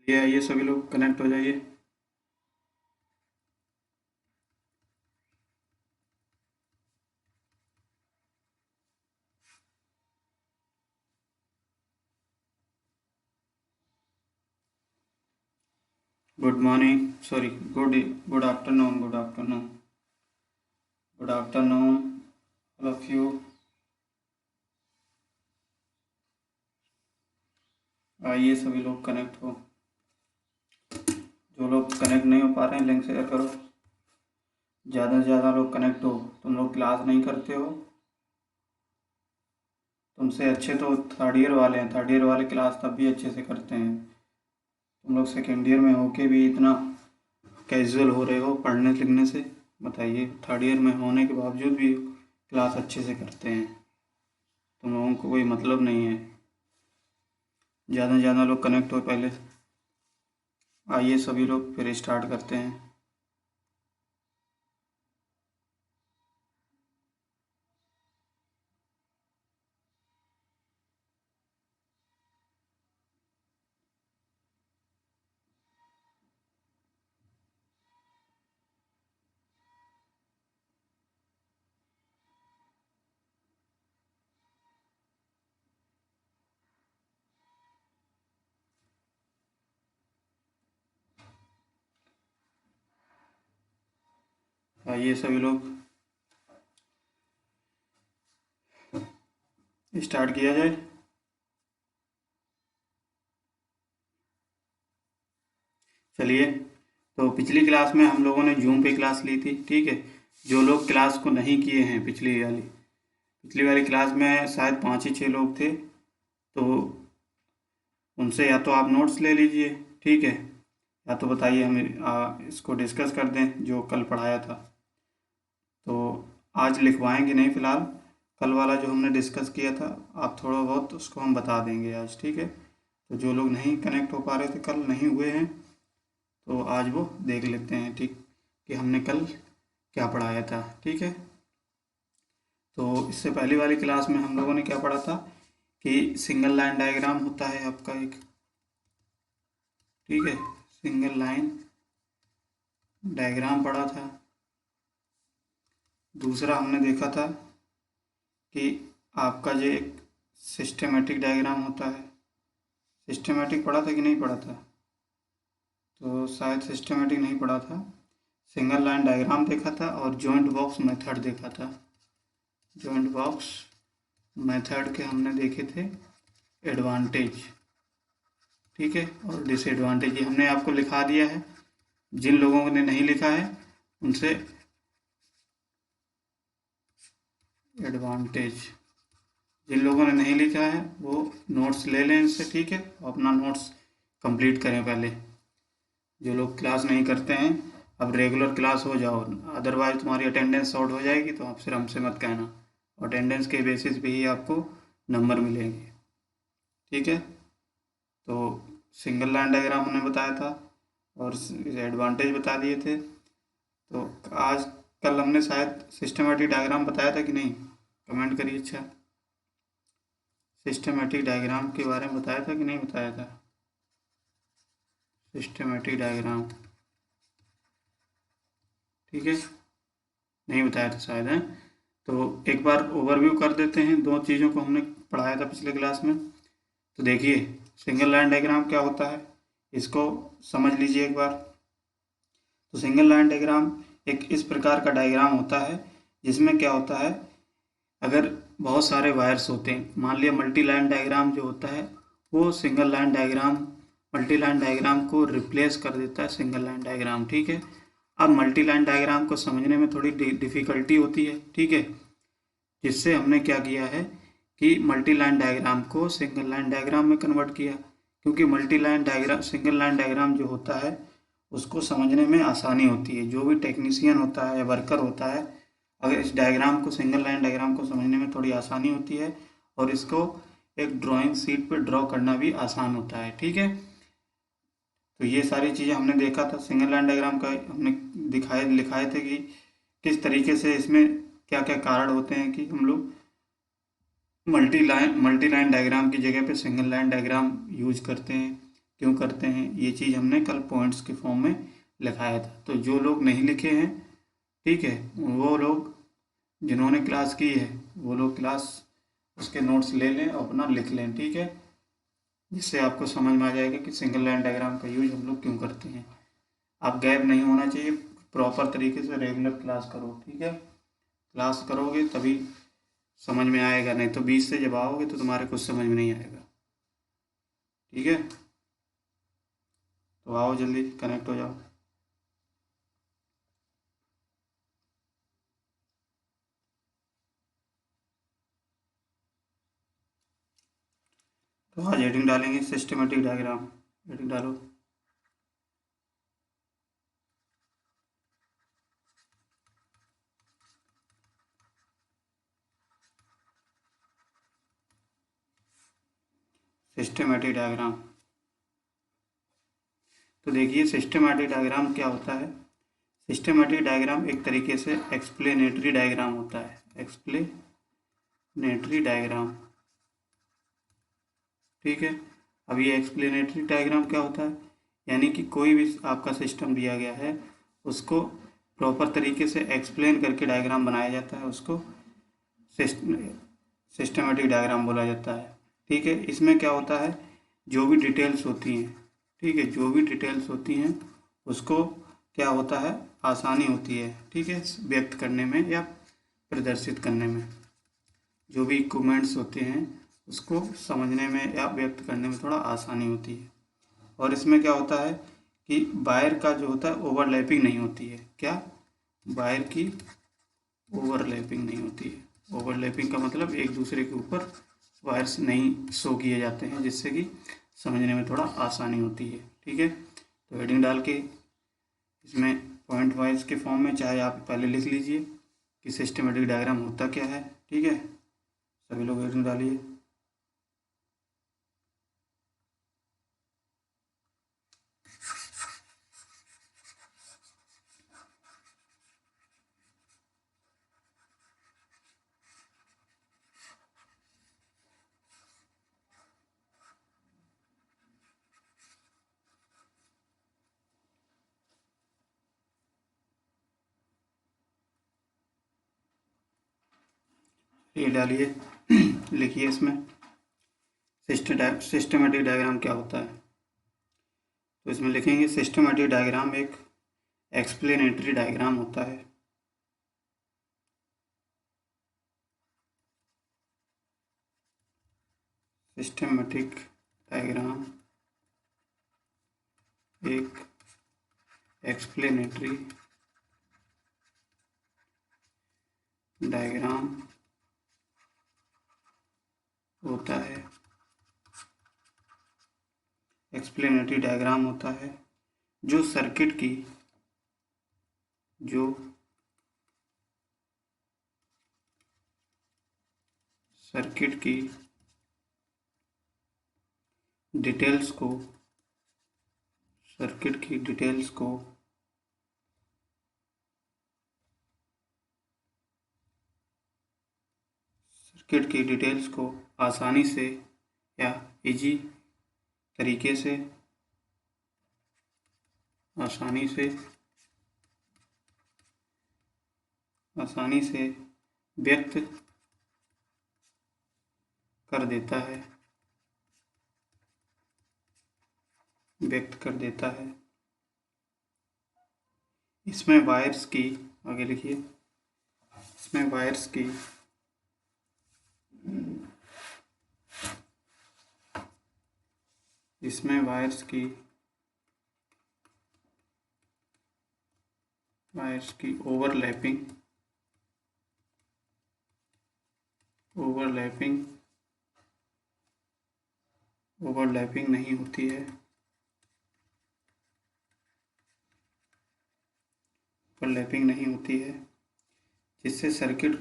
ये आइए सभी लोग कनेक्ट हो जाइए। Good morning, sorry, good afternoon, good afternoon all of you. आइए सभी लोग कनेक्ट हो। जो लोग कनेक्ट नहीं हो पा रहे हैं लिंक शेयर करो। ज़्यादा से ज़्यादा लोग कनेक्ट हो। तुम लोग क्लास नहीं करते हो। तुमसे अच्छे तो थर्ड ईयर वाले हैं। थर्ड ईयर वाले क्लास तब भी अच्छे से करते हैं। तुम लोग सेकेंड ईयर में होके भी इतना कैजुअल हो रहे हो पढ़ने लिखने से। बताइए, थर्ड ईयर में होने के बावजूद भी क्लास अच्छे से करते हैं। तुम लोगों को कोई मतलब नहीं है। ज़्यादा से ज़्यादा लोग कनेक्ट हो पहले। आइए सभी लोग फिर स्टार्ट करते हैं। आइए सभी लोग स्टार्ट किया जाए। चलिए, तो पिछली क्लास में हम लोगों ने जूम पे क्लास ली थी, ठीक है। जो लोग क्लास को नहीं किए हैं पिछली वाली क्लास में शायद 5 ही 6 लोग थे। तो उनसे या तो आप नोट्स ले लीजिए, ठीक है, या तो बताइए हमें इसको डिस्कस कर दें जो कल पढ़ाया था। तो आज लिखवाएंगे नहीं फ़िलहाल। कल वाला जो हमने डिस्कस किया था आप थोड़ा बहुत उसको हम बता देंगे आज, ठीक है। तो जो लोग नहीं कनेक्ट हो पा रहे थे, कल नहीं हुए हैं, तो आज वो देख लेते हैं, ठीक, कि हमने कल क्या पढ़ाया था, ठीक है। तो इससे पहली वाली क्लास में हम लोगों ने क्या पढ़ा था कि सिंगल लाइन डायग्राम होता है आपका एक, ठीक है। सिंगल लाइन डायग्राम पढ़ा था। दूसरा हमने देखा था कि आपका जो एक सिस्टेमेटिक डायग्राम होता है। सिस्टेमेटिक पढ़ा था कि नहीं पढ़ा था? तो शायद सिस्टेमेटिक नहीं पढ़ा था। सिंगल लाइन डायग्राम देखा था और जॉइंट बॉक्स मेथड देखा था। जॉइंट बॉक्स मेथड के हमने देखे थे एडवांटेज, ठीक है, और डिसएडवांटेज ये हमने आपको लिखा दिया है। जिन लोगों ने नहीं लिखा है उनसे एडवांटेज, जिन लोगों ने नहीं लिखा है वो नोट्स ले लें इनसे, ठीक है, अपना नोट्स कंप्लीट करें पहले। जो लोग क्लास नहीं करते हैं अब रेगुलर क्लास हो जाओ, अदरवाइज तुम्हारी अटेंडेंस शॉर्ट हो जाएगी। तो आप फिर हमसे मत कहना, अटेंडेंस के बेसिस पे ही आपको नंबर मिलेंगे, ठीक है। तो सिंगल लाइन डायग्राम हमने बताया था और एडवांटेज बता दिए थे। तो आज कल हमने शायद सिस्टमेटिक डायग्राम बताया था कि नहीं? कमेंट करिए। अच्छा, सिस्टमेटिक डायग्राम के बारे में बताया था कि नहीं बताया था? सिस्टमेटिक डायग्राम, ठीक है, नहीं बताया था शायद, है। तो एक बार ओवरव्यू कर देते हैं दो चीज़ों को हमने पढ़ाया था पिछले क्लास में। तो देखिए, सिंगल लाइन डायग्राम क्या होता है इसको समझ लीजिए एक बार। तो सिंगल लाइन डायग्राम एक इस प्रकार का डायग्राम होता है जिसमें क्या होता है, अगर बहुत सारे वायर्स होते हैं, मान लिया मल्टी लाइन डायग्राम जो होता है वो single line diagram, multi line diagram को रिप्लेस कर देता है सिंगल लाइन डायग्राम, ठीक है। अब मल्टी लाइन डायग्राम को समझने में थोड़ी डिफ़िकल्टी होती है, ठीक है, जिससे हमने क्या किया है कि मल्टी लाइन डायग्राम को सिंगल लाइन डायग्राम में कन्वर्ट किया। क्योंकि multi line diagram, single line diagram जो होता है उसको समझने में आसानी होती है। जो भी टेक्नीशियन होता है या वर्कर होता है, अगर इस डायग्राम को, सिंगल लाइन डायग्राम को समझने में थोड़ी आसानी होती है और इसको एक ड्राइंग शीट पर ड्रॉ करना भी आसान होता है, ठीक है। तो ये सारी चीज़ें हमने देखा था सिंगल लाइन डायग्राम का, हमने लिखाए थे कि किस तरीके से इसमें क्या क्या कारण होते हैं कि हम लोग मल्टी लाइन डायग्राम की जगह पे सिंगल लाइन डायग्राम यूज करते हैं। क्यों करते हैं, ये चीज़ हमने कल पॉइंट्स के फॉर्म में लिखाया था। तो जो लोग नहीं लिखे हैं, ठीक है, वो लोग जिन्होंने क्लास की है वो लोग क्लास उसके नोट्स ले लें और अपना लिख लें, ठीक है, जिससे आपको समझ में आ जाएगा कि सिंगल लाइन डायग्राम का यूज हम लोग क्यों करते हैं। आप गैप नहीं होना चाहिए, प्रॉपर तरीके से रेगुलर क्लास करो, ठीक है, क्लास करोगे तभी समझ में आएगा, नहीं तो बीच से जब आओगे तो तुम्हारे कुछ समझ में नहीं आएगा, ठीक है। तो आओ जल्दी कनेक्ट हो जाओ। तो आज हेडिंग डालेंगे सिस्टमेटिक डायग्राम, हेडिंग डालो। सिस्टमेटिक डायग्राम, तो देखिए सिस्टमेटिक डायग्राम क्या होता है। सिस्टमेटिक डायग्राम एक तरीके से एक्सप्लेनेटरी डायग्राम होता है, एक्सप्लेनेटरी डायग्राम, ठीक है। अब ये एक्सप्लेनेटरी डायग्राम क्या होता है, यानी कि कोई भी आपका सिस्टम दिया गया है उसको प्रॉपर तरीके से एक्सप्लेन करके डायग्राम बनाया जाता है, उसको सिस्टमेटिक डायग्राम बोला जाता है, ठीक है। इसमें क्या होता है, जो भी डिटेल्स होती हैं, ठीक है, जो भी डिटेल्स होती हैं उसको क्या होता है, आसानी होती है, ठीक है, व्यक्त करने में या प्रदर्शित करने में। जो भी इक्विपमेंट्स होते हैं उसको समझने में या व्यक्त करने में थोड़ा आसानी होती है। और इसमें क्या होता है कि वायर का जो होता है ओवरलैपिंग नहीं होती है, क्या, वायर की ओवरलैपिंग नहीं होती है। ओवरलैपिंग का मतलब एक दूसरे के ऊपर वायर्स नहीं शो किए जाते हैं, जिससे कि समझने में थोड़ा आसानी होती है, ठीक है। तो हेडिंग डाल के इसमें पॉइंट वाइज के फॉर्म में चाहे आप पहले लिख लीजिए कि सिस्टमेटिक डायग्राम होता क्या है, ठीक है। सभी लोग हेडिंग डालिए। ये डालिए लिखिए इसमें सिस्टमेटिक डायग्राम क्या होता है। तो इसमें लिखेंगे सिस्टमेटिक डायग्राम एक एक्सप्लेनेटरी डायग्राम होता है। सिस्टमेटिक डायग्राम एक एक्सप्लेनेटरी डायग्राम होता है, एक्सप्लेनेटरी डायग्राम होता है जो सर्किट की डिटेल्स को आसानी से या इजी तरीके से आसानी से व्यक्त कर देता है। इसमें वायर्स की, आगे लिखिए, इसमें वायर्स की ओवरलैपिंग नहीं होती है, जिससे सर्किट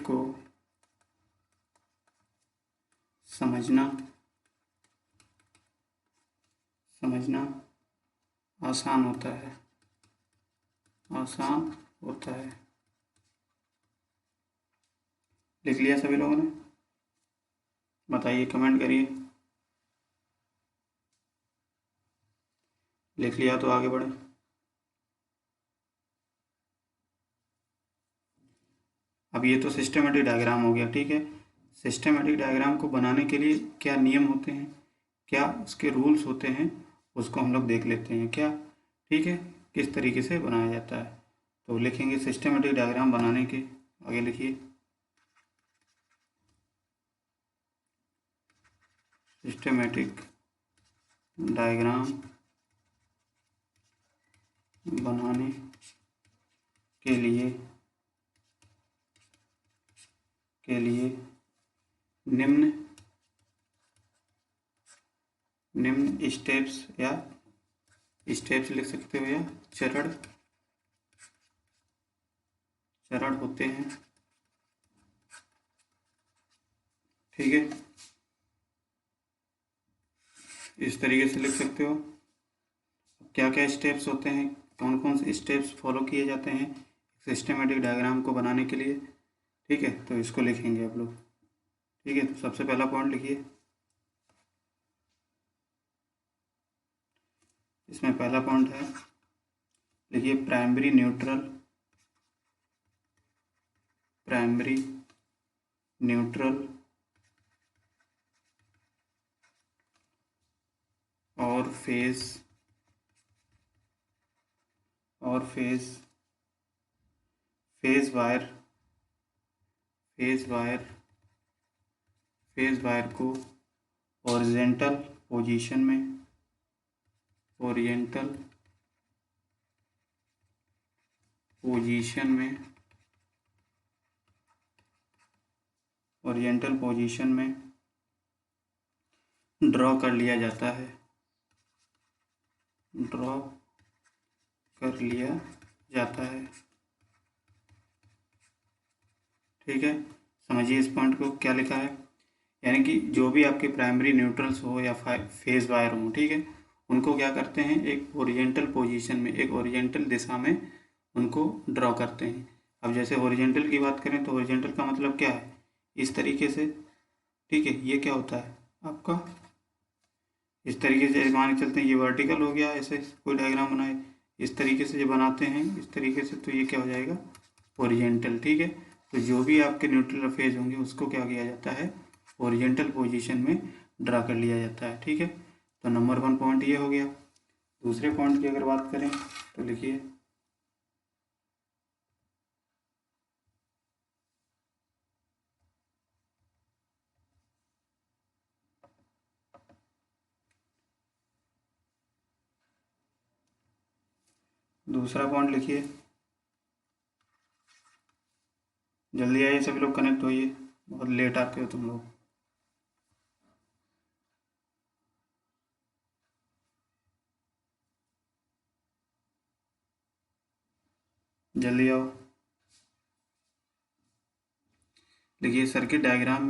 को समझना आसान होता है। लिख लिया सभी लोगों ने। बताइए, कमेंट करिए। लिख लिया तो आगे बढ़े। अब ये तो सिस्टमेटिक डायग्राम हो गया, ठीक है। सिस्टमेटिक डायग्राम को बनाने के लिए क्या नियम होते हैं, क्या उसके रूल्स होते हैं, उसको हम लोग देख लेते हैं क्या, ठीक है, किस तरीके से बनाया जाता है। तो लिखेंगे सिस्टमेटिक डायग्राम बनाने के, आगे लिखिए सिस्टमेटिक डायग्राम बनाने के लिए निम्न स्टेप्स या स्टेप्स लिख सकते हो या चरण होते हैं, ठीक है, इस तरीके से लिख सकते हो। क्या क्या स्टेप्स होते हैं, कौन कौन से स्टेप्स फॉलो किए जाते हैं सिस्टमेटिक डायग्राम को बनाने के लिए, ठीक है, तो इसको लिखेंगे आप लोग, ठीक है। तो सबसे पहला पॉइंट लिखिए, इसमें पहला पॉइंट है, लिखिए प्राइमरी न्यूट्रल और फेज वायर को ओरिजेंटल पोजीशन में ड्रॉ कर लिया जाता है, ठीक है। समझिए इस पॉइंट को क्या लिखा है, यानी कि जो भी आपके प्राइमरी न्यूट्रल्स हो या फेज वायर हो, ठीक है, उनको क्या करते हैं, एक ओरिजेंटल पोजीशन में, एक ओरिजेंटल दिशा में उनको ड्रॉ करते हैं। अब जैसे ओरिजेंटल की बात करें तो ओरिजेंटल का मतलब क्या है, इस तरीके से, ठीक है, ये क्या होता है आपका, इस तरीके से मान के चलते हैं, ये वर्टिकल हो गया, ऐसे कोई डायग्राम बनाए इस तरीके से जो बनाते हैं इस तरीके से, तो ये क्या हो जाएगा ओरिजेंटल, ठीक है। तो जो भी आपके न्यूट्रल फेज होंगे उसको क्या किया जाता है, ओरिजेंटल पोजीशन में ड्रा कर लिया जाता है, ठीक है। तो नंबर 1 पॉइंट ये हो गया। दूसरे पॉइंट की अगर बात करें तो लिखिए दूसरा पॉइंट लिखिए, जल्दी आइए सभी लोग, कनेक्ट होइए, बहुत लेट आते हो तुम लोग। जल्दी आओ। देखिए सर्किट डायग्राम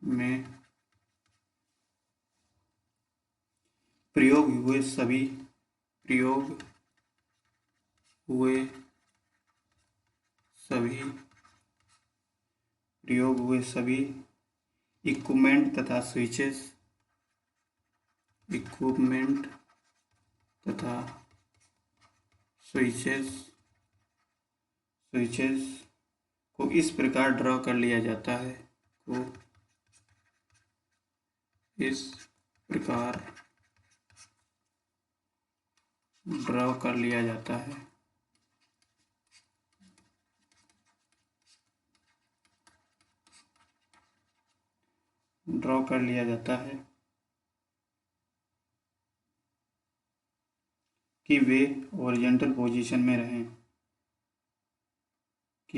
में प्रयोग हुए सभी इक्विपमेंट तथा स्विचेस को इस प्रकार ड्रॉ कर लिया जाता है, ड्रॉ कर लिया जाता है कि वे ओरिजेंटल पोजीशन में रहें,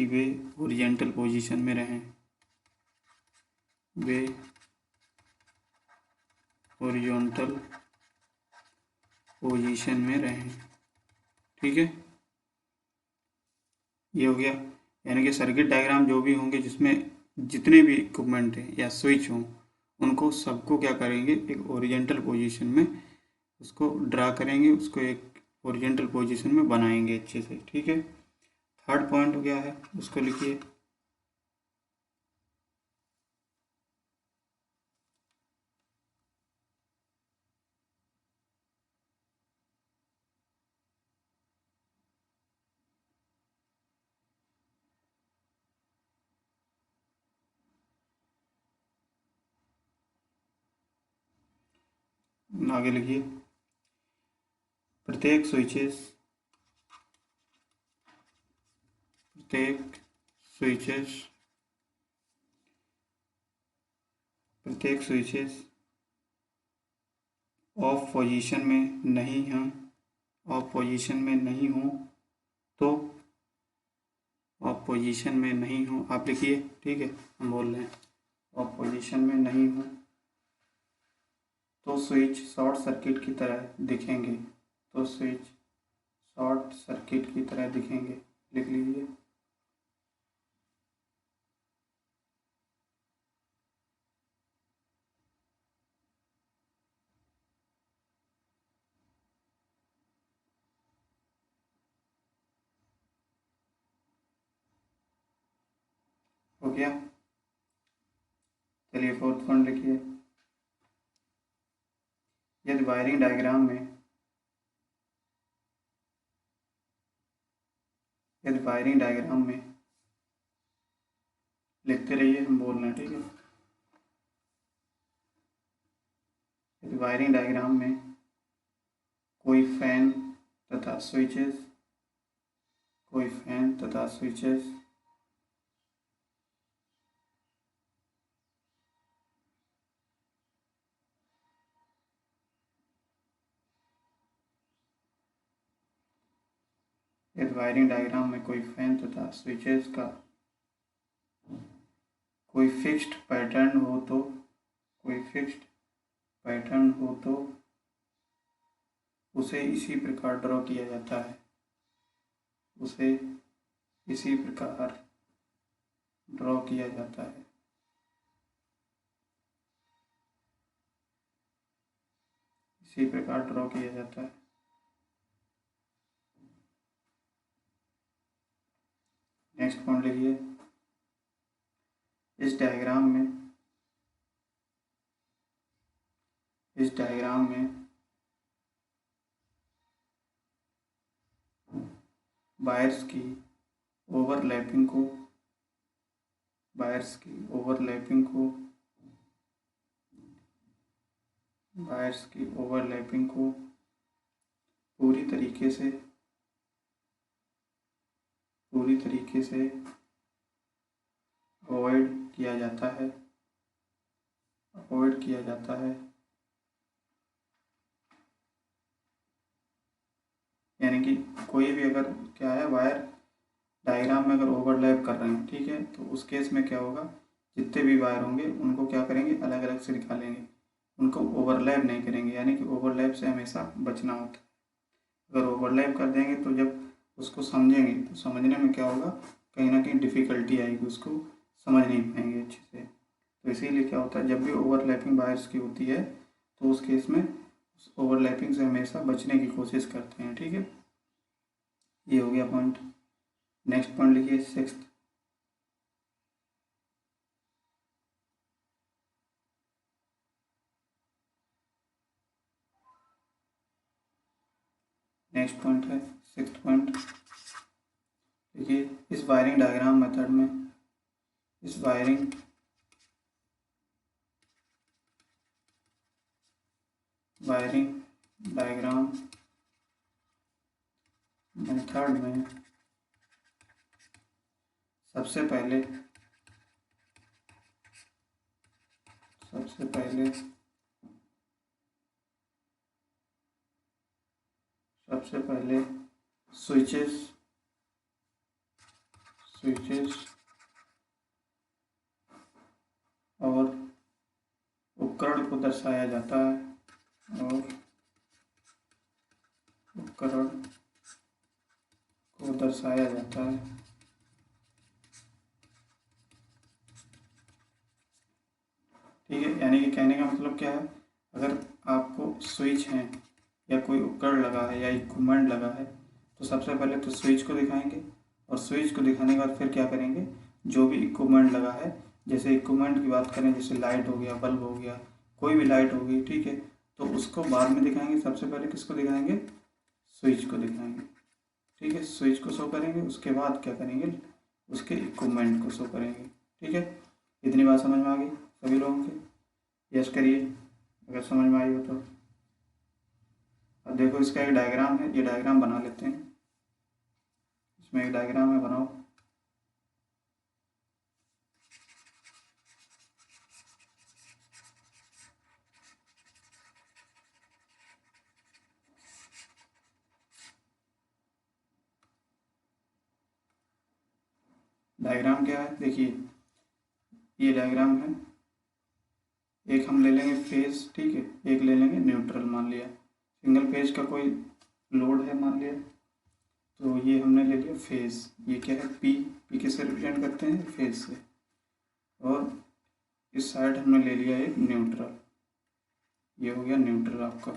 वे ओरिजेंटल पोजीशन में रहें, ठीक है। ये हो गया, यानी कि सर्किट डायग्राम जो भी होंगे जिसमें जितने भी इक्विपमेंट हैं या स्विच हों, उनको सबको क्या करेंगे, एक ओरिजेंटल पोजीशन में उसको ड्रा करेंगे, उसको एक ओरिजेंटल पोजीशन में बनाएंगे अच्छे से, ठीक है। थर्ड पॉइंट हो गया है, उसको लिखिए। आगे लिखिए, प्रत्येक स्विचेस प्रत्येक स्विचेस ऑफ पोजीशन में नहीं हैं, ऑफ पोजीशन में नहीं हो तो, ऑफ पोजीशन में नहीं हो, आप लिखिए, ठीक है, हम बोल रहे हैं ऑफ पोजीशन में नहीं हो तो स्विच शॉर्ट सर्किट की तरह दिखेंगे, तो स्विच शॉर्ट सर्किट की तरह दिखेंगे, लिख लीजिए। हो गया, चलिए फोर्थ पॉइंट लिखिए। यदि वायरिंग डायग्राम में लिखते रहिए, हम बोल रहे हैं, ठीक है। यदि वायरिंग डायग्राम में कोई फैन तथा स्विचेस यदि वायरिंग डायग्राम में कोई फैन तथा स्विचेस का कोई फिक्स्ड पैटर्न हो तो उसे इसी प्रकार ड्रॉ किया जाता है, उसे इसी प्रकार ड्रॉ किया जाता है। इसी प्रकार ड्रॉ किया जाता है। नेक्स्ट पॉइंट लिखिए। इस डायग्राम में वायर्स की ओवरलैपिंग को पूरी तरीके से अवॉइड किया जाता है, यानी कि कोई भी अगर क्या है, वायर डायग्राम में अगर ओवरलैप कर रहे हैं, ठीक है, तो उस केस में क्या होगा, जितने भी वायर होंगे उनको क्या करेंगे, अलग अलग से निकालेंगे, उनको ओवरलैप नहीं करेंगे, यानी कि ओवरलैप से हमेशा बचना होता है। अगर ओवरलैप कर देंगे तो जब उसको समझेंगे तो समझने में क्या होगा, कहीं ना कहीं डिफ़िकल्टी आएगी, उसको समझ नहीं पाएंगे अच्छे से। तो इसीलिए क्या होता है, जब भी ओवरलैपिंग वायर्स की होती है तो उस केस में ओवरलैपिंग से हमेशा बचने की कोशिश करते हैं, ठीक है। ये हो गया पॉइंट। नेक्स्ट पॉइंट लिखिए, सिक्स्थ। नेक्स्ट पॉइंट है सिक्स्थ पॉइंट। देखिए, इस वायरिंग डायग्राम मेथड में सबसे पहले स्विचेस और उपकरण को दर्शाया जाता है, ठीक है। यानी कि कहने का मतलब क्या है, अगर आपको स्विच है या कोई उपकरण लगा है या इक्विपमेंट लगा है तो सबसे पहले तो स्विच को दिखाएंगे और स्विच को दिखाने के बाद फिर क्या करेंगे, जो भी इक्विपमेंट लगा है, जैसे इक्विपमेंट की बात करें, जैसे लाइट हो गया, बल्ब हो गया, कोई भी लाइट हो गई, ठीक है, तो उसको बाद में दिखाएंगे। सबसे पहले किसको दिखाएंगे, स्विच को दिखाएंगे, ठीक है, स्विच को शो करेंगे, उसके बाद क्या करेंगे, उसके इक्विपमेंट को शो करेंगे, ठीक है। इतनी बात समझ में आ गई सभी लोगों के? यस करिए अगर समझ में आई हो तो। अब देखो इसका एक डायग्राम है, ये डायग्राम बना लेते हैं। इसमें एक डायग्राम है, बनाओ। डायग्राम क्या है, देखिए ये डायग्राम है। एक हम ले लेंगे फेज, ठीक है, एक ले लेंगे न्यूट्रल, मान लिया सिंगल फेज का कोई लोड है मान लिया, तो ये हमने ले लिया फेज। ये क्या है, पी, पी किससे रिप्रेजेंट करते हैं, फेज से। और इस साइड हमने ले लिया एक न्यूट्रल, ये हो गया न्यूट्रल आपका,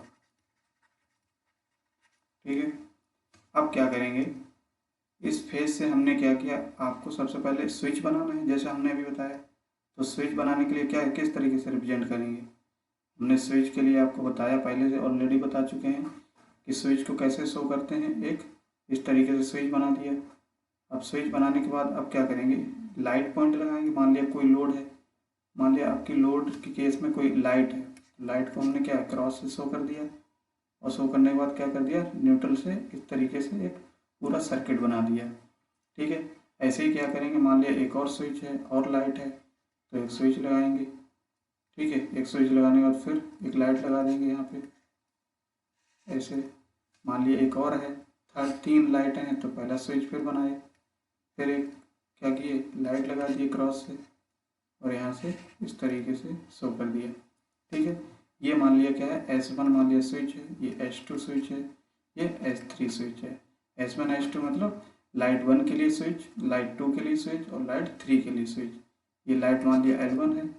ठीक है। अब क्या करेंगे, इस फेज से हमने क्या किया, आपको सबसे पहले स्विच बनाना है, जैसे हमने अभी बताया। तो स्विच बनाने के लिए क्या, किस तरीके से रिप्रेजेंट करेंगे, हमने स्विच के लिए आपको बताया, पहले से ऑलरेडी बता चुके हैं कि स्विच को कैसे शो करते हैं। एक इस तरीके से स्विच बना दिया। अब स्विच बनाने के बाद अब क्या करेंगे, लाइट पॉइंट लगाएंगे। मान लिया कोई लोड है, मान लिया आपकी लोड के केस में कोई लाइट है, लाइट को हमने क्या क्रॉस से शो कर दिया, और शो करने के बाद क्या कर दिया, न्यूट्रल से इस तरीके से एक पूरा सर्किट बना दिया, ठीक है। ऐसे ही क्या करेंगे, मान लिया एक और स्विच है और लाइट है, तो एक स्विच लगाएंगे, ठीक है। एक स्विच लगाने के बाद फिर एक लाइट लगा देंगे यहाँ पे, ऐसे। मान लिया एक और है, थर्ड, तीन लाइटें हैं, तो पहला स्विच फिर बनाए, फिर एक क्या किए, लाइट लगा दिए क्रॉस से, और यहाँ से इस तरीके से शो कर दिया, ठीक है। ये मान लिया क्या है, S1 मान लिया स्विच है, ये S2 स्विच है, ये S3 स्विच है। S1 S2 मतलब लाइट 1 के लिए स्विच, लाइट 2 के लिए स्विच, और लाइट 3 के लिए स्विच। ये लाइट मान लिया L1 है,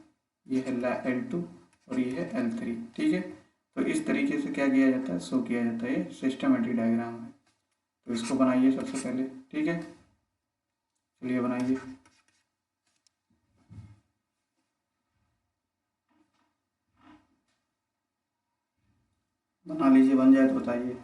ये है L2, और ये है L3, ठीक है। तो इस तरीके से क्या किया जाता है, शो किया जाता है। ये सिस्टमेटिक डायग्राम है, तो इसको बनाइए सबसे पहले, ठीक है। चलिए बनाइए, बना लीजिए, बन जाए तो बताइए।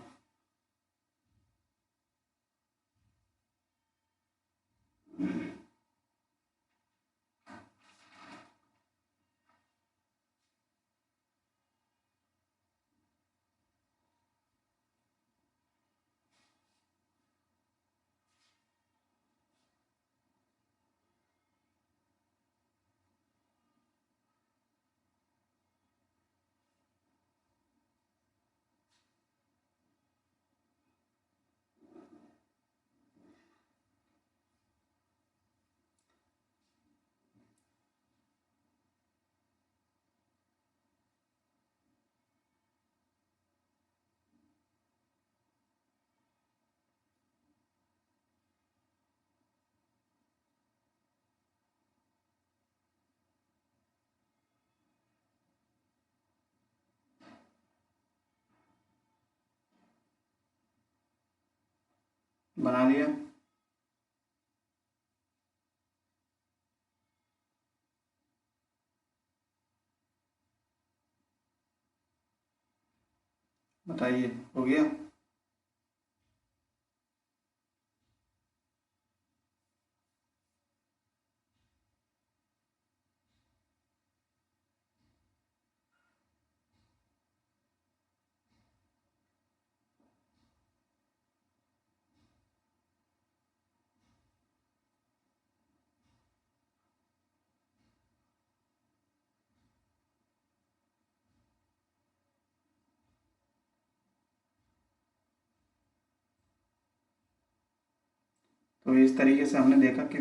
बना लिया, बताइए, हो गया। तो इस तरीके से हमने देखा कि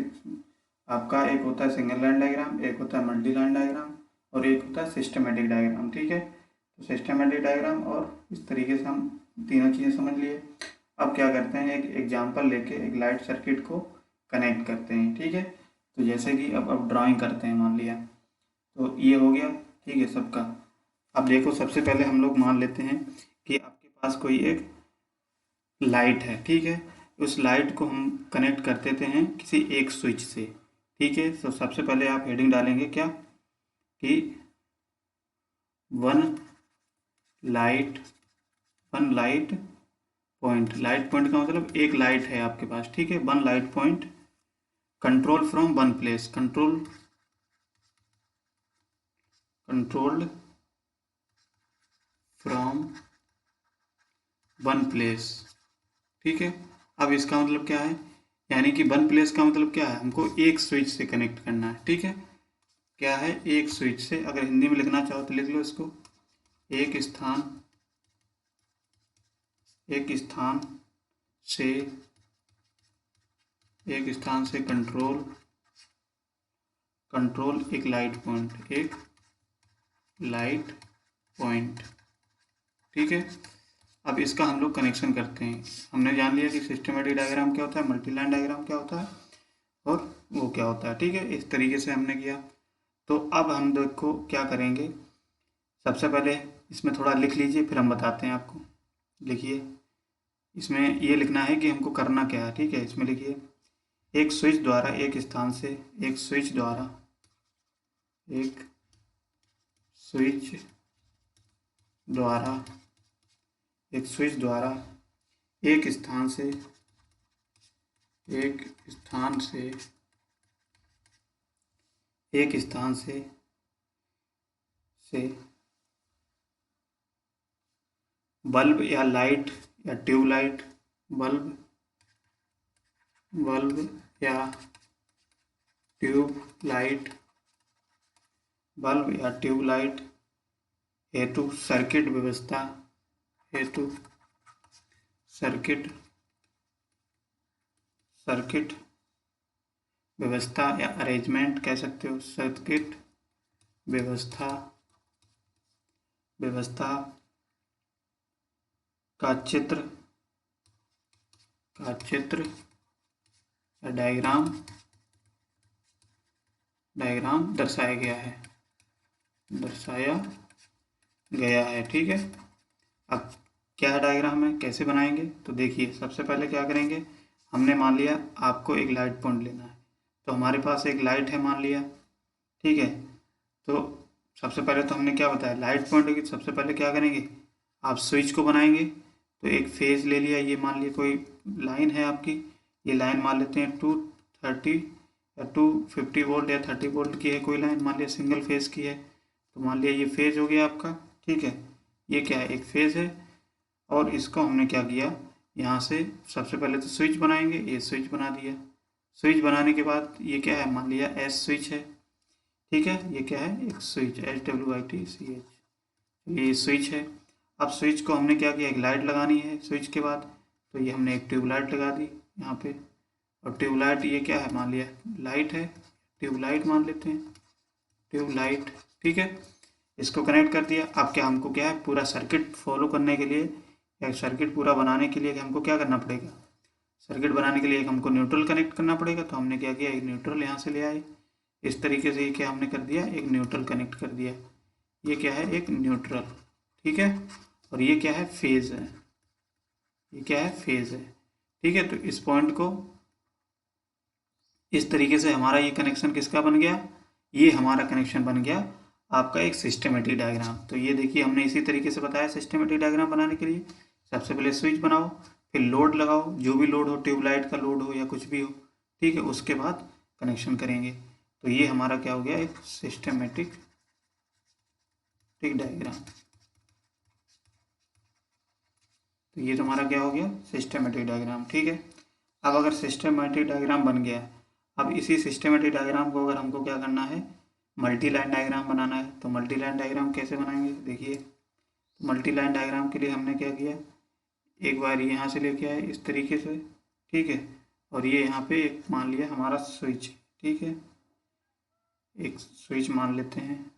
आपका एक होता है सिंगल लाइन डायग्राम, एक होता है मल्टी लाइन डायग्राम, और एक होता है सिस्टमेटिक डायग्राम, ठीक है। तो सिस्टमेटिक डायग्राम और इस तरीके से हम तीनों चीज़ें समझ लिए। अब क्या करते हैं, एक एग्जाम्पल लेके एक लाइट सर्किट को कनेक्ट करते हैं, ठीक है। तो जैसे कि अब ड्राइंग करते हैं, मान लिया, तो ये हो गया, ठीक है सबका। अब देखो सबसे पहले हम लोग मान लेते हैं कि आपके पास कोई एक लाइट है, ठीक है। उस लाइट को हम कनेक्ट कर देते हैं किसी एक स्विच से। ठीक है, तो सबसे पहले आप हेडिंग डालेंगे क्या कि one light point. Light point का मतलब एक लाइट है आपके पास। ठीक है, one light point control from one place, controlled from one place. ठीक है, अब इसका मतलब क्या है, यानी कि वन प्लेस का मतलब क्या है, हमको एक स्विच से कनेक्ट करना है। ठीक है, क्या है, एक स्विच से। अगर हिंदी में लिखना चाहो तो लिख लो इसको, एक स्थान से कंट्रोल एक लाइट पॉइंट। ठीक है, अब इसका हम लोग कनेक्शन करते हैं। हमने जान लिया कि सिस्टमेटिक डायग्राम क्या होता है, मल्टी लाइन डायग्राम क्या होता है और वो क्या होता है। ठीक है, इस तरीके से हमने किया। तो अब हम देखो क्या करेंगे, सबसे पहले इसमें थोड़ा लिख लीजिए, फिर हम बताते हैं आपको। लिखिए, इसमें ये लिखना है कि हमको करना क्या है। ठीक है, इसमें लिखिए, एक स्विच द्वारा एक स्थान से एक स्विच द्वारा एक स्थान से बल्ब या लाइट या ट्यूबलाइट बल्ब या ट्यूबलाइट हेतु सर्किट व्यवस्था या अरेंजमेंट कह सकते हो, सर्किट व्यवस्था का चित्र या डायग्राम दर्शाया गया है। ठीक है, अब क्या डायग्राम है, कैसे बनाएंगे, तो देखिए सबसे पहले क्या करेंगे, हमने मान लिया आपको एक लाइट पॉइंट लेना है, तो हमारे पास एक लाइट है मान लिया। ठीक है, तो सबसे पहले तो हमने क्या बताया, लाइट पॉइंट की सबसे पहले क्या करेंगे, आप स्विच को बनाएंगे। तो एक फेज ले लिया, ये मान लिया कोई लाइन है आपकी, ये लाइन मान लेते हैं 230 या 250 वोल्ट या 30 वोल्ट की है कोई लाइन, मान लिया सिंगल फेज की है। तो मान लिया ये फेज हो गया आपका। ठीक है, ये क्या है, एक फेज है। और इसको हमने क्या किया, यहाँ से सबसे पहले तो स्विच बनाएंगे, ये स्विच बना दिया। स्विच बनाने के बाद ये क्या है, मान लिया एस स्विच है। ठीक है, ये क्या है, एक स्विच, SWITCH, ये स्विच है। अब स्विच को हमने क्या किया, एक लाइट लगानी है स्विच के बाद, तो ये हमने एक ट्यूबलाइट लगा दी यहाँ पे। और ट्यूबलाइट ये क्या है, मान लिया लाइट है, ट्यूबलाइट मान लेते हैं, ट्यूबलाइट। ठीक है, इसको कनेक्ट कर दिया। अब क्या हमको क्या है, पूरा सर्किट फॉलो करने के लिए या सर्किट पूरा बनाने के लिए हमको क्या करना पड़ेगा, सर्किट बनाने के लिए एक हमको न्यूट्रल कनेक्ट करना पड़ेगा। तो हमने क्या किया, एक न्यूट्रल यहाँ से ले आए। इस तरीके से ये क्या हमने कर दिया, एक न्यूट्रल कनेक्ट कर दिया। ये क्या है, एक न्यूट्रल। ठीक है, और ये क्या है, फेज है, ये क्या है, फेज है। ठीक है, तो इस पॉइंट को इस तरीके से हमारा ये कनेक्शन किसका बन गया, ये हमारा कनेक्शन बन गया आपका एक सिस्टमेटिक डायग्राम। तो ये देखिए हमने इसी तरीके से बताया सिस्टमेटिक डायग्राम बनाने के लिए, सबसे पहले स्विच बनाओ, फिर लोड लगाओ, जो भी लोड हो, ट्यूबलाइट का लोड हो या कुछ भी हो। ठीक है, उसके बाद कनेक्शन करेंगे। तो ये हमारा क्या हो गया, एक सिस्टमेटिक डायग्राम। तो ये तुम्हारा क्या हो गया, सिस्टमेटिक डायग्राम। ठीक है, अब अगर सिस्टमेटिक डायग्राम बन गया, अब इसी सिस्टमेटिक डायग्राम को अगर हमको क्या करना है, मल्टी लाइन डायग्राम बनाना है। तो मल्टी लाइन डायग्राम कैसे बनाएंगे, देखिए मल्टी लाइन डायग्राम के लिए हमने क्या किया, एक बार यहाँ से लेके आए इस तरीके से। ठीक है, और ये यहाँ पे एक मान लिया हमारा स्विच। ठीक है, एक स्विच मान लेते हैं,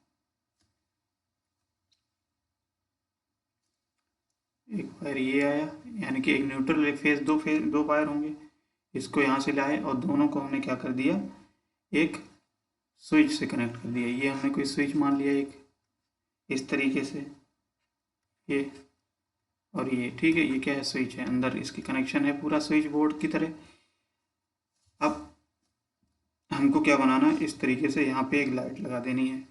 एक वायर ये आया, यानी कि एक न्यूट्रल, एक फेज, दो वायर होंगे। इसको यहाँ से लाए और दोनों को हमने क्या कर दिया, एक स्विच से कनेक्ट कर दिया। ये हमने कोई स्विच मान लिया एक, इस तरीके से ये। और ये ठीक है, ये क्या है, स्विच है, अंदर इसकी कनेक्शन है पूरा स्विच बोर्ड की तरह। अब हमको क्या बनाना है, इस तरीके से यहाँ पे एक लाइट लगा देनी है,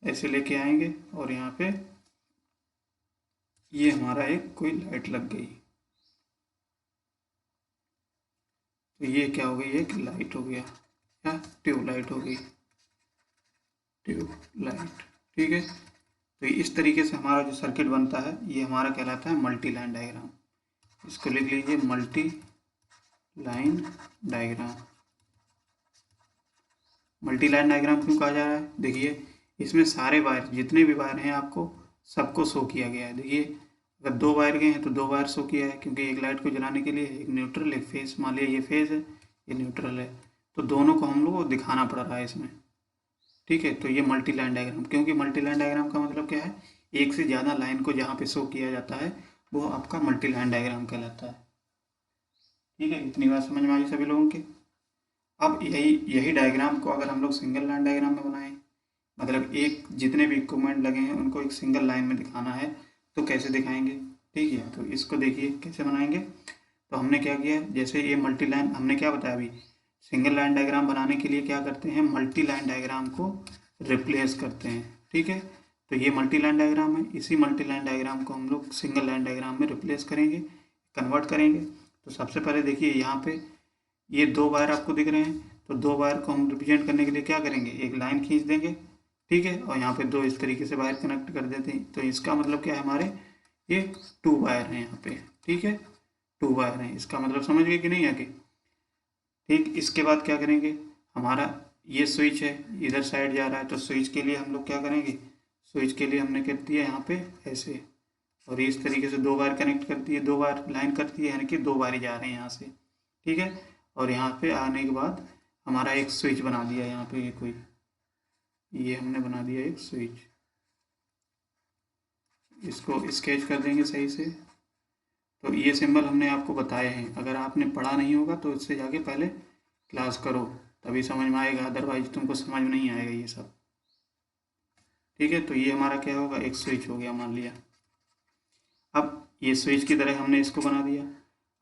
ऐसे लेके आएंगे और यहाँ पे ये हमारा एक कोई लाइट लग गई, तो ये क्या हो गई, एक लाइट हो गया या ट्यूब लाइट हो गई, ट्यूब लाइट। ठीक है, तो इस तरीके से हमारा जो सर्किट बनता है ये हमारा कहलाता है मल्टी लाइन डायग्राम। इसको लिख लीजिए, multi line diagram. Multi line diagram क्यों कहा जा रहा है, देखिए इसमें सारे वायर, जितने भी वायर हैं आपको सबको शो किया गया है। देखिए अगर 2 वायर गए हैं तो 2 वायर शो किया है, क्योंकि एक लाइट को जलाने के लिए एक न्यूट्रल एक फेज, मान लिया ये फेज है ये न्यूट्रल है, तो दोनों को हम लोग को दिखाना पड़ रहा है इसमें। ठीक है, तो ये मल्टी लाइन डायग्राम, क्योंकि मल्टी लाइन डायग्राम का मतलब क्या है, एक से ज़्यादा लाइन को जहाँ पे शो किया जाता है वो आपका मल्टी लाइन डायग्राम कहलाता है। ठीक है, इतनी बात समझ में आई सभी लोगों के। अब यही यही डायग्राम को अगर हम लोग सिंगल लाइन डायग्राम में बनाएं, मतलब एक जितने भी इक्विपमेंट लगे हैं उनको एक सिंगल लाइन में दिखाना है, तो कैसे दिखाएंगे। ठीक है, तो इसको देखिए कैसे बनाएंगे। तो हमने क्या किया, जैसे ये मल्टी लाइन, हमने क्या बताया अभी, सिंगल लाइन डायग्राम बनाने के लिए क्या करते हैं, मल्टी लाइन डायग्राम को रिप्लेस करते हैं। ठीक है, तो ये मल्टी लाइन डायग्राम है, इसी मल्टी लाइन डायग्राम को हम लोग सिंगल लाइन डायग्राम में रिप्लेस करेंगे, कन्वर्ट करेंगे। तो सबसे पहले देखिए यहाँ पे ये 2 वायर आपको दिख रहे हैं, तो 2 वायर को हम रिप्रेजेंट करने के लिए क्या करेंगे, एक लाइन खींच देंगे। ठीक है, और यहाँ पे 2 इस तरीके से वायर कनेक्ट कर देते हैं, तो इसका मतलब क्या है, हमारे ये 2 वायर हैं यहाँ पे। ठीक है, 2 वायर हैं, इसका मतलब समझ गए कि नहीं आगे। ठीक, इसके बाद क्या करेंगे, हमारा ये स्विच है इधर साइड जा रहा है, तो स्विच के लिए हम लोग क्या करेंगे, स्विच के लिए हमने कर दिया यहाँ पे ऐसे, और इस तरीके से 2 वायर कनेक्ट करती है, 2 वायर लाइन करती है, यानी कि 2 वायर जा रहे हैं यहाँ से। ठीक है, और यहाँ पे आने के बाद हमारा एक स्विच बना दिया यहाँ पे, ये कोई, ये हमने बना दिया एक स्विच, इसको स्केच कर देंगे सही से। तो ये सिंबल हमने आपको बताए हैं, अगर आपने पढ़ा नहीं होगा तो इससे जाके पहले क्लास करो, तभी समझ में आएगा, अदरवाइज तुमको समझ में नहीं आएगा ये सब। ठीक है, तो ये हमारा क्या होगा, एक स्विच हो गया मान लिया। अब ये स्विच की तरह हमने इसको बना दिया।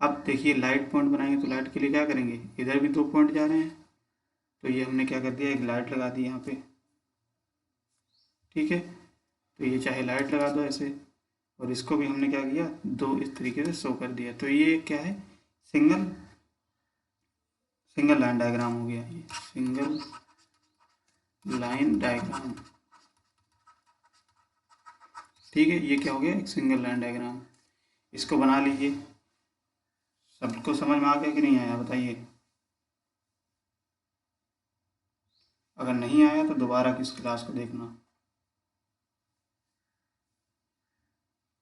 अब देखिए लाइट पॉइंट बनाएंगे, तो लाइट के लिए क्या करेंगे, इधर भी 2 पॉइंट जा रहे हैं, तो ये हमने क्या कर दिया, एक लाइट लगा दी यहाँ पे। ठीक है, तो ये चाहे लाइट लगा दो ऐसे, और इसको भी हमने क्या किया, 2 इस तरीके से शो कर दिया। तो ये क्या है, सिंगल सिंगल लाइन डायग्राम हो गया, ये सिंगल लाइन डायग्राम। ठीक है, ये क्या हो गया, एक सिंगल लाइन डायग्राम। इसको बना लीजिए। सबको समझ में आ गया कि नहीं आया, बताइए। अगर नहीं आया तो दोबारा किस क्लास को देखना।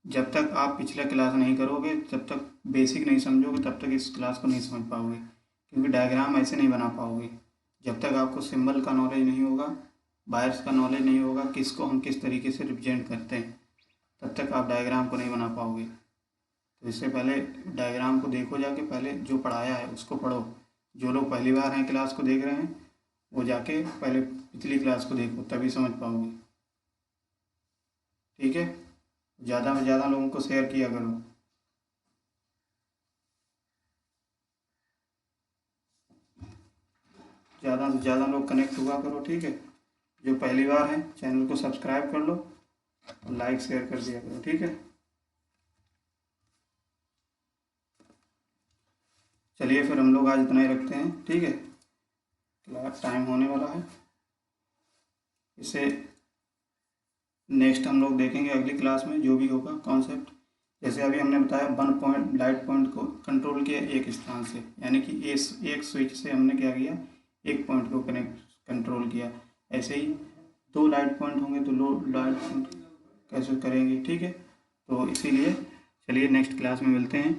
जब तक आप पिछला क्लास नहीं करोगे, जब तक बेसिक नहीं समझोगे, तब तक इस क्लास को नहीं समझ पाओगे, क्योंकि डायग्राम ऐसे नहीं बना पाओगे। जब तक आपको सिंबल का नॉलेज नहीं होगा, वायर्स का नॉलेज नहीं होगा, किसको हम किस तरीके से रिप्रेजेंट करते हैं, तब तक आप डायग्राम को नहीं बना पाओगे। तो इससे पहले डायग्राम को देखो, जाके पहले जो पढ़ाया है उसको पढ़ो। जो लोग पहली बार हैं क्लास को देख रहे हैं, वो जाके पहले पिछली क्लास को देखो, तभी समझ पाओगे। ठीक है, ज़्यादा से ज़्यादा लोगों को शेयर किया करो। ज़्यादा से ज़्यादा लोग कनेक्ट हुआ करो। ठीक है, जो पहली बार है चैनल को सब्सक्राइब कर लो और लाइक शेयर कर दिया करो। ठीक है, चलिए फिर हम लोग आज इतना ही रखते हैं। ठीक है, क्लास टाइम होने वाला है, इसे नेक्स्ट हम लोग देखेंगे अगली क्लास में, जो भी होगा कॉन्सेप्ट। जैसे अभी हमने बताया 1 पॉइंट लाइट पॉइंट को कंट्रोल किया एक स्थान से, यानी कि एक स्विच से हमने क्या किया, एक पॉइंट को कनेक्ट कंट्रोल किया। ऐसे ही 2 लाइट पॉइंट होंगे तो 2 लाइट पॉइंट कैसे करेंगे। ठीक है, तो इसीलिए चलिए नेक्स्ट क्लास में मिलते हैं।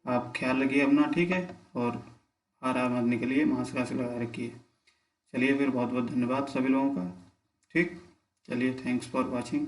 आप ख्याल रखिए अपना। ठीक है, और आराम आदमी के लिए मास्क वास्क लगा रखिए। चलिए फिर बहुत बहुत धन्यवाद सभी लोगों का। ठीक, चलिए, थैंक्स फॉर वॉचिंग।